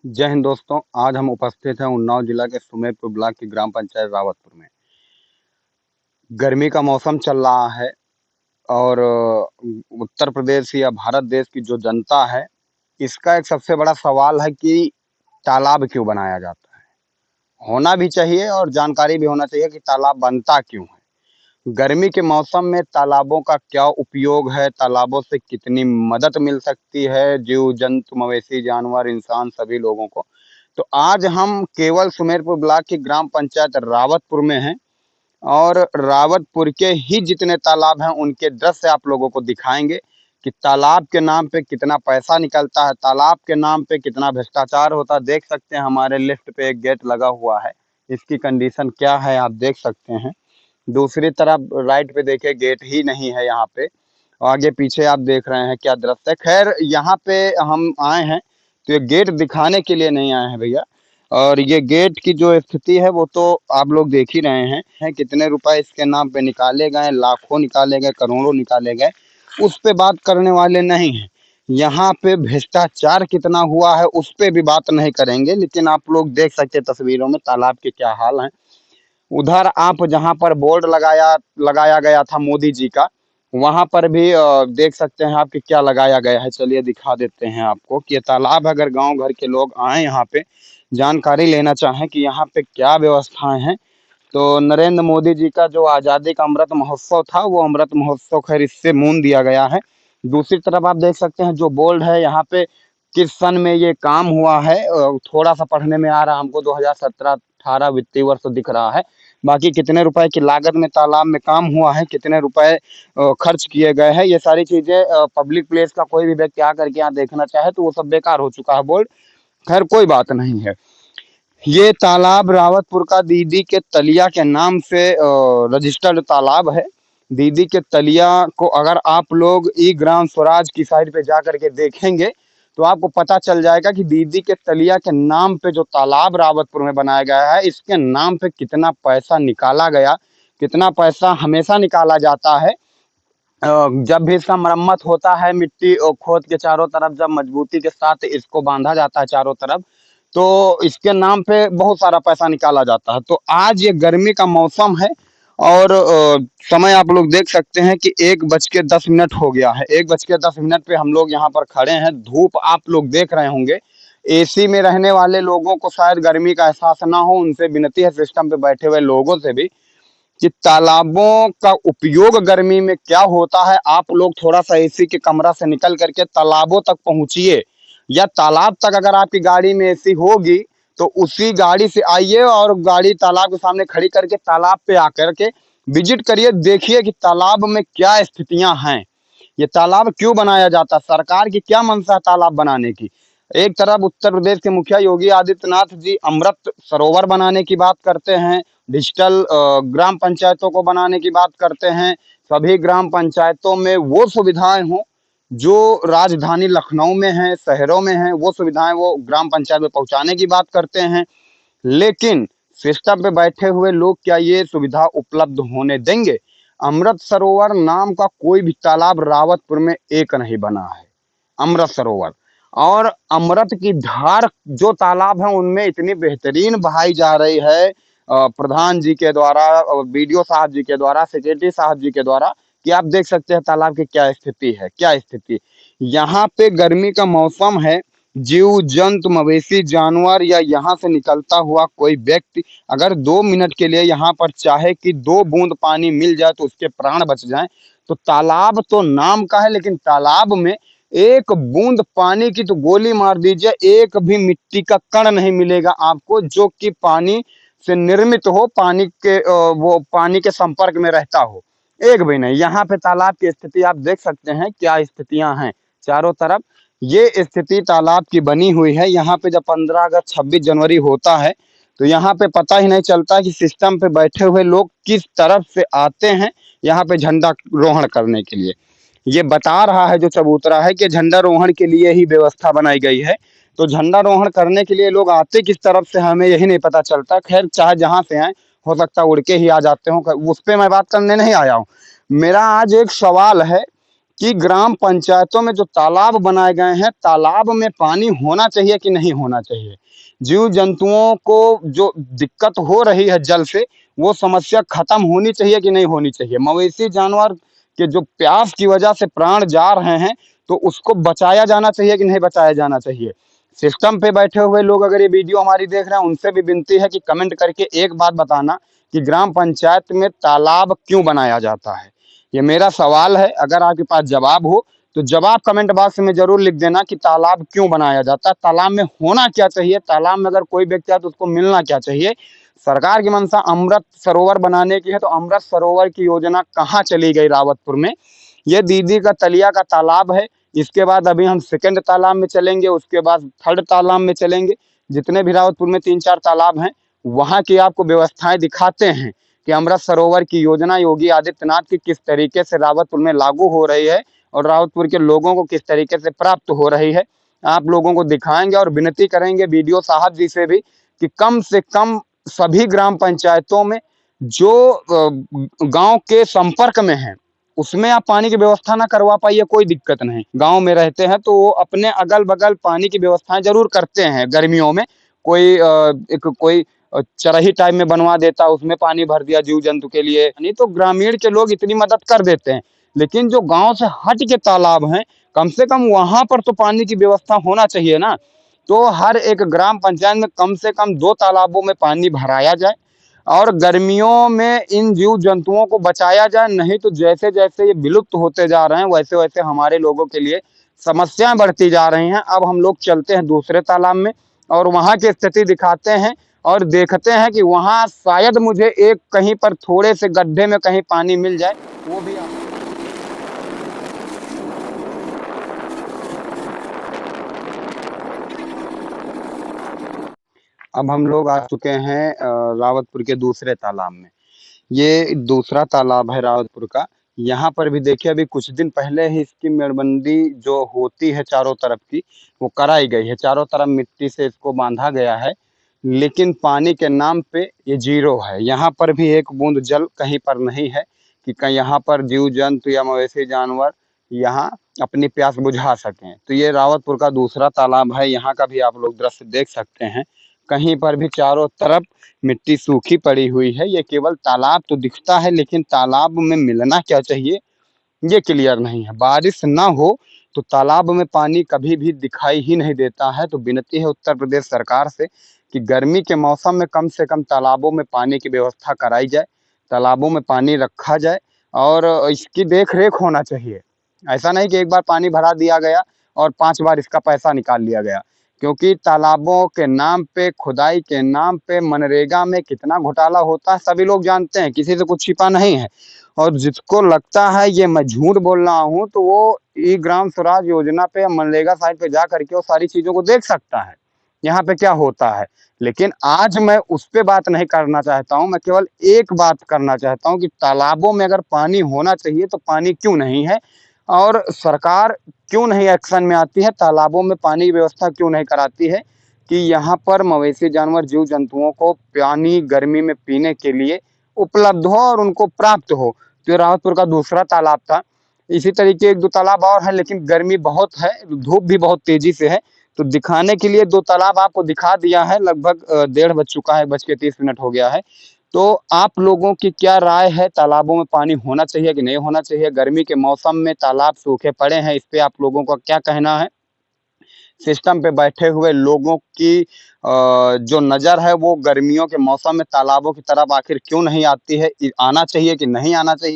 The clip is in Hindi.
जय हिंद दोस्तों। आज हम उपस्थित हैं उन्नाव जिला के सुमेरपुर ब्लॉक की ग्राम पंचायत रावतपुर में। गर्मी का मौसम चल रहा है और उत्तर प्रदेश या भारत देश की जो जनता है, इसका एक सबसे बड़ा सवाल है कि तालाब क्यों बनाया जाता है। होना भी चाहिए और जानकारी भी होना चाहिए कि तालाब बनता क्यों है। गर्मी के मौसम में तालाबों का क्या उपयोग है, तालाबों से कितनी मदद मिल सकती है जीव जंतु, मवेशी, जानवर, इंसान, सभी लोगों को। तो आज हम केवल सुमेरपुर ब्लॉक की ग्राम पंचायत रावतपुर में हैं और रावतपुर के ही जितने तालाब हैं उनके दृश्य आप लोगों को दिखाएंगे कि तालाब के नाम पे कितना पैसा निकलता है, तालाब के नाम पे कितना भ्रष्टाचार होता है। देख सकते हैं हमारे लेफ्ट पे एक गेट लगा हुआ है, इसकी कंडीशन क्या है आप देख सकते हैं। दूसरी तरफ राइट पे देखिए, गेट ही नहीं है यहाँ पे। आगे पीछे आप देख रहे हैं क्या दृश्य है। खैर यहाँ पे हम आए हैं तो ये गेट दिखाने के लिए नहीं आए हैं भैया। और ये गेट की जो स्थिति है वो तो आप लोग देख ही रहे हैं कितने रुपए इसके नाम पे निकाले गए, लाखों निकाले गए, करोड़ों निकाले गए। उस पे बात करने वाले नहीं हैं। यहाँ पे भ्रष्टाचार कितना हुआ है उस पे भी बात नहीं करेंगे, लेकिन आप लोग देख सकते हैं तस्वीरों में तालाब के क्या हाल हैं। उधर आप जहाँ पर बोर्ड लगाया लगाया गया था मोदी जी का, वहां पर भी देख सकते हैं आप कि क्या लगाया गया है। चलिए दिखा देते हैं आपको कि ये तालाब, अगर गांव घर के लोग आए यहाँ पे जानकारी लेना चाहें कि यहाँ पे क्या व्यवस्थाएं हैं, तो नरेंद्र मोदी जी का जो आज़ादी का अमृत महोत्सव था वो अमृत महोत्सव खैर इससे मून दिया गया है। दूसरी तरफ आप देख सकते हैं जो बोर्ड है यहाँ पे किस सन में ये काम हुआ है। थोड़ा सा पढ़ने में आ रहा है हमको, 2017-18 वित्तीय वर्ष दिख रहा है। बाकी कितने रुपए की लागत में तालाब में काम हुआ है, कितने रुपए खर्च किए गए हैं, ये सारी चीजें पब्लिक प्लेस का कोई भी व्यक्ति आकर के यहाँ देखना चाहे तो वो सब बेकार हो चुका है बोर्ड। खैर कोई बात नहीं है। ये तालाब रावतपुर का दीदी के तलिया के नाम से रजिस्टर्ड तालाब है। दीदी के तलिया को अगर आप लोग ई ग्राम स्वराज की साइड पे जा करके देखेंगे तो आपको पता चल जाएगा कि दीदी के तलिया के नाम पे जो तालाब रावतपुर में बनाया गया है, इसके नाम पे कितना पैसा निकाला गया, कितना पैसा हमेशा निकाला जाता है। जब भी इसका मरम्मत होता है, मिट्टी खोद के चारों तरफ जब मजबूती के साथ इसको बांधा जाता है चारों तरफ, तो इसके नाम पे बहुत सारा पैसा निकाला जाता है। तो आज ये गर्मी का मौसम है और समय आप लोग देख सकते हैं कि 1:10 हो गया है। 1:10 पे हम लोग यहाँ पर खड़े हैं। धूप आप लोग देख रहे होंगे। एसी में रहने वाले लोगों को शायद गर्मी का एहसास ना हो, उनसे विनती है सिस्टम पे बैठे हुए लोगों से भी कि तालाबों का उपयोग गर्मी में क्या होता है। आप लोग थोड़ा सा एसी के कमरा से निकल करके तालाबों तक पहुंचिए, या तालाब तक अगर आपकी गाड़ी में एसी होगी तो उसी गाड़ी से आइए और गाड़ी तालाब के सामने खड़ी करके तालाब पे आकर के विजिट करिए, देखिए कि तालाब में क्या स्थितियां हैं, ये तालाब क्यों बनाया जाता है, सरकार की क्या मंशा है तालाब बनाने की। एक तरफ उत्तर प्रदेश के मुखिया योगी आदित्यनाथ जी अमृत सरोवर बनाने की बात करते हैं, डिजिटल ग्राम पंचायतों को बनाने की बात करते हैं, सभी ग्राम पंचायतों में वो सुविधाएं हों जो राजधानी लखनऊ में हैं, शहरों में हैं, वो सुविधाएं वो ग्राम पंचायत में पहुंचाने की बात करते हैं। लेकिन सिस्टम पे बैठे हुए लोग क्या ये सुविधा उपलब्ध होने देंगे? अमृत सरोवर नाम का कोई भी तालाब रावतपुर में एक नहीं बना है। अमृत सरोवर और अमृत की धार जो तालाब है उनमें इतनी बेहतरीन बहाई जा रही है प्रधान जी के द्वारा, बीडीओ साहब जी के द्वारा, सेक्रेटरी साहब जी के द्वारा, कि आप देख सकते हैं तालाब की क्या स्थिति है, क्या स्थिति। यहाँ पे गर्मी का मौसम है, जीव जंतु, मवेशी, जानवर या यहाँ से निकलता हुआ कोई व्यक्ति अगर 2 मिनट के लिए यहाँ पर चाहे कि 2 बूंद पानी मिल जाए तो उसके प्राण बच जाएं। तो तालाब तो नाम का है, लेकिन तालाब में एक बूंद पानी की तो गोली मार दीजिए, एक भी मिट्टी का कण नहीं मिलेगा आपको जो कि पानी से निर्मित हो, पानी के वो पानी के संपर्क में रहता हो, एक भी नहीं। यहाँ पे तालाब की स्थिति आप देख सकते हैं क्या स्थितियां हैं चारों तरफ। ये स्थिति तालाब की बनी हुई है। यहाँ पे जब 15 अगस्त 26 जनवरी होता है तो यहाँ पे पता ही नहीं चलता कि सिस्टम पे बैठे हुए लोग किस तरफ से आते हैं यहाँ पे झंडा रोहण करने के लिए। ये बता रहा है जो चबूतरा है कि झंडारोहण के लिए ही व्यवस्था बनाई गई है। तो झंडारोहण करने के लिए लोग आते किस तरफ से हमें यही नहीं पता चलता। खैर चाहे जहां से आए, हो सकता है उड़ के ही आ जाते हो, उस पर मैं बात करने नहीं आया हूँ। मेरा आज एक सवाल है कि ग्राम पंचायतों में जो तालाब बनाए गए हैं, तालाब में पानी होना चाहिए कि नहीं होना चाहिए। जीव जंतुओं को जो दिक्कत हो रही है जल से, वो समस्या खत्म होनी चाहिए कि नहीं होनी चाहिए। मवेशी जानवर के जो प्यास की वजह से प्राण जा रहे हैं, तो उसको बचाया जाना चाहिए कि नहीं बचाया जाना चाहिए। सिस्टम पे बैठे हुए लोग अगर ये वीडियो हमारी देख रहे हैं, उनसे भी विनती है कि कमेंट करके एक बात बताना कि ग्राम पंचायत में तालाब क्यों बनाया जाता है। ये मेरा सवाल है, अगर आपके पास जवाब हो तो जवाब कमेंट बॉक्स में जरूर लिख देना कि तालाब क्यों बनाया जाता है, तालाब में होना क्या चाहिए, तालाब में अगर कोई व्यक्ति है तो उसको मिलना क्या चाहिए। सरकार की मंशा अमृत सरोवर बनाने की है, तो अमृत सरोवर की योजना कहाँ चली गई रावतपुर में। ये दीदी का तलिया का तालाब है। इसके बाद अभी हम सेकंड तालाब में चलेंगे, उसके बाद थर्ड तालाब में चलेंगे। जितने भी रावतपुर में 3-4 तालाब हैं, वहाँ की आपको व्यवस्थाएं दिखाते हैं कि अमृत सरोवर की योजना योगी आदित्यनाथ की किस तरीके से रावतपुर में लागू हो रही है और रावतपुर के लोगों को किस तरीके से प्राप्त हो रही है। आप लोगों को दिखाएंगे और विनती करेंगे बीडीओ साहब जी से भी कि कम से कम सभी ग्राम पंचायतों में जो गांव के संपर्क में है, उसमें आप पानी की व्यवस्था ना करवा पाइए, कोई दिक्कत नहीं। गांव में रहते हैं तो वो अपने अगल बगल पानी की व्यवस्थाएं जरूर करते हैं। गर्मियों में कोई कोई चरही टाइप में बनवा देता, उसमें पानी भर दिया जीव जंतु के लिए। नहीं तो ग्रामीण के लोग इतनी मदद कर देते हैं, लेकिन जो गांव से हट के तालाब हैं, कम से कम वहां पर तो पानी की व्यवस्था होना चाहिए ना। तो हर एक ग्राम पंचायत में कम से कम 2 तालाबों में पानी भराया जाए और गर्मियों में इन जीव जंतुओं को बचाया जाए। नहीं तो जैसे जैसे ये विलुप्त होते जा रहे हैं, वैसे वैसे हमारे लोगों के लिए समस्याएं बढ़ती जा रही हैं। अब हम लोग चलते हैं दूसरे तालाब में और वहां की स्थिति दिखाते हैं और देखते हैं कि वहां शायद मुझे एक कहीं पर थोड़े से गड्ढे में कहीं पानी मिल जाए, वो भी अब हम लोग आ चुके हैं रावतपुर के दूसरे तालाब में। ये दूसरा तालाब है रावतपुर का। यहाँ पर भी देखिए, अभी कुछ दिन पहले ही इसकी मेड़बंदी जो होती है चारों तरफ की, वो कराई गई है। चारों तरफ मिट्टी से इसको बांधा गया है, लेकिन पानी के नाम पे ये जीरो है। यहाँ पर भी एक बूंद जल कहीं पर नहीं है कि कहीं यहाँ पर जीव जंतु या मवेशी जानवर यहाँ अपनी प्यास बुझा सकें। तो ये रावतपुर का दूसरा तालाब है। यहाँ का भी आप लोग दृश्य देख सकते हैं। कहीं पर भी चारों तरफ मिट्टी सूखी पड़ी हुई है। ये केवल तालाब तो दिखता है, लेकिन तालाब में मिलना क्या चाहिए ये क्लियर नहीं है। बारिश ना हो तो तालाब में पानी कभी भी दिखाई ही नहीं देता है। तो विनती है उत्तर प्रदेश सरकार से कि गर्मी के मौसम में कम से कम तालाबों में पानी की व्यवस्था कराई जाए, तालाबों में पानी रखा जाए और इसकी देख रेख होना चाहिए। ऐसा नहीं कि एक बार पानी भरा दिया गया और 5 बार इसका पैसा निकाल लिया गया। क्योंकि तालाबों के नाम पे, खुदाई के नाम पे मनरेगा में कितना घोटाला होता है सभी लोग जानते हैं, किसी से कुछ छिपा नहीं है। और जिसको लगता है ये मैं झूठ बोल रहा हूँ, तो वो ई ग्राम स्वराज योजना पे या मनरेगा साइट पे जा करके वो सारी चीजों को देख सकता है यहाँ पे क्या होता है। लेकिन आज मैं उस पे बात नहीं करना चाहता हूँ, मैं केवल एक बात करना चाहता हूँ कि तालाबों में अगर पानी होना चाहिए तो पानी क्यों नहीं है और सरकार क्यों नहीं एक्शन में आती है, तालाबों में पानी की व्यवस्था क्यों नहीं कराती है कि यहाँ पर मवेशी जानवर जीव जंतुओं को पानी गर्मी में पीने के लिए उपलब्ध हो और उनको प्राप्त हो। तो रावतपुर का दूसरा तालाब था। इसी तरीके 1-2 तालाब और है, लेकिन गर्मी बहुत है, धूप भी बहुत तेजी से है। तो दिखाने के लिए 2 तालाब आपको दिखा दिया है। लगभग 1:30 बज चुका है, 1:30 हो गया है। तो आप लोगों की क्या राय है, तालाबों में पानी होना चाहिए कि नहीं होना चाहिए? गर्मी के मौसम में तालाब सूखे पड़े हैं, इस पे आप लोगों का क्या कहना है? सिस्टम पे बैठे हुए लोगों की जो नज़र है वो गर्मियों के मौसम में तालाबों की तरफ आखिर क्यों नहीं आती है? आना चाहिए कि नहीं आना चाहिए?